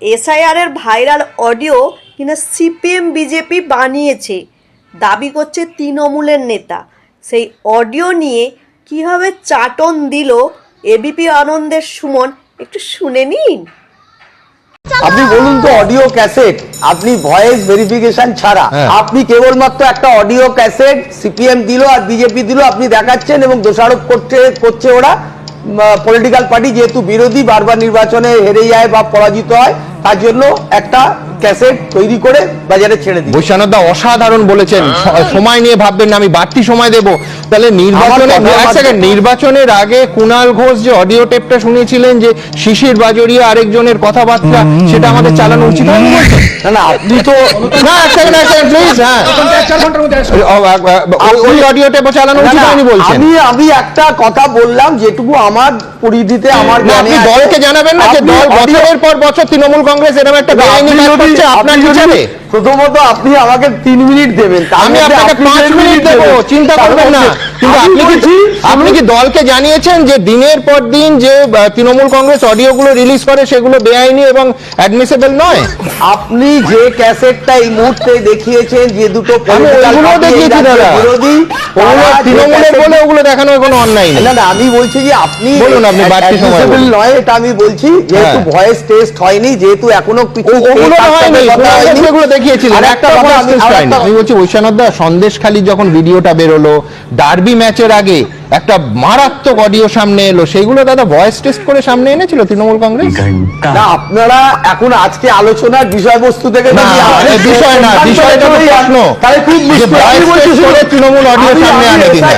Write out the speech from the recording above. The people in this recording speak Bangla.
এসআইআর এর ভাইরাল অডিও কিনা সিপিএম বিজেপি বানিয়েছে দাবি করছে তৃণমূলের নেতা। সেই অডিও নিয়ে কীভাবে চাটন দিল এবিপি আনন্দের সুমন, একটু শুনে নিন। আপনি বলুন তো, অডিও ক্যাসেট আপনি ভয়েস ভেরিফিকেশন ছাড়া আপনি কেবলমাত্র একটা অডিও ক্যাসেট সিপিএম দিল আর বিজেপি দিল আপনি দেখাচ্ছেন এবং দোষারোপ করছে ওরা পলিটিক্যাল পার্টি যেহেতু বিরোধী বারবার নির্বাচনে হেরে যায় বা পরাজিত হয় তার জন্য একটা ক্যাসেট তৈরি করে বাজারে ছেড়ে দিই। বৈশ্বনাথদা অসাধারণ বলেছেন, সময় নিয়ে ভাববেন না, আমি বাড়তি সময় দেব। তাহলে নির্বাচনের আগে কুণাল ঘোষ যে অডিও টেপটা শুনিয়েছিলেন যে শিশির বাজরিয়া আরেকজনের কথাবার্তা, সেটা আমাদের চালানো উচিত হয়নি বলছেন? না আপনি তো না, এক সেকেন্ড প্লিজ, হ্যাঁ ওই অডিও টেপ চালানো উচিত হয়নি বলছেন? আমি একটা কথা বললাম যেটুকু আমার পরিধিতে আমার আপনি দলকে জানাবেন না যে দল বছরের পর বছর তৃণমূল কংগ্রেস এরকম একটা বেআইনি কাজ করছে আপনার হিসাবে? প্রথমত আপনি আমাকে 3 মিনিট দেবেন, আমি আপনাকে 5 মিনিট দেব, চিন্তা করবেন না। কিন্তু আপনি কি দলকে জানিয়েছেন যে দিনের পর দিন যে তৃণমূল কংগ্রেস অডিওগুলো রিলিজ করে সেগুলো বেআইনি এবং অ্যাডমিসেবল নয়? আপনি যে ক্যাসেটটা এই মুহূর্তে দেখিয়েছেন যে দুটো বিরোধী তৃণমূলের বলে ওগুলো দেখানো কোনো অন্যায় নেই। না আমি বলছি যে আপনি বলুন, আপনি বাড়তি সময় নয় এটা আমি বলছি, যেহেতু ভয়েস টেস্ট হয়নি, যেহেতু এখনো কিছু দেখিয়েছিলেন একটা কথা আমি বলছি বৈশ্বনাথদা, সন্দেশখালী যখন ভিডিওটা বেরোলো ডার্বি ম্যাচের আগে একটা মারাত্মক অডিও সামনে এলো, সেইগুলো দাদা ভয়েস টেস্ট করে সামনে এনেছিল তৃণমূল কংগ্রেস? না আপনারা এখন আজকে আলোচনার বিষয়বস্তু থেকে বিষয় না, বিষয়টা প্রশ্ন তাহলে খুব তৃণমূল অডিও সামনে আনে কিনা।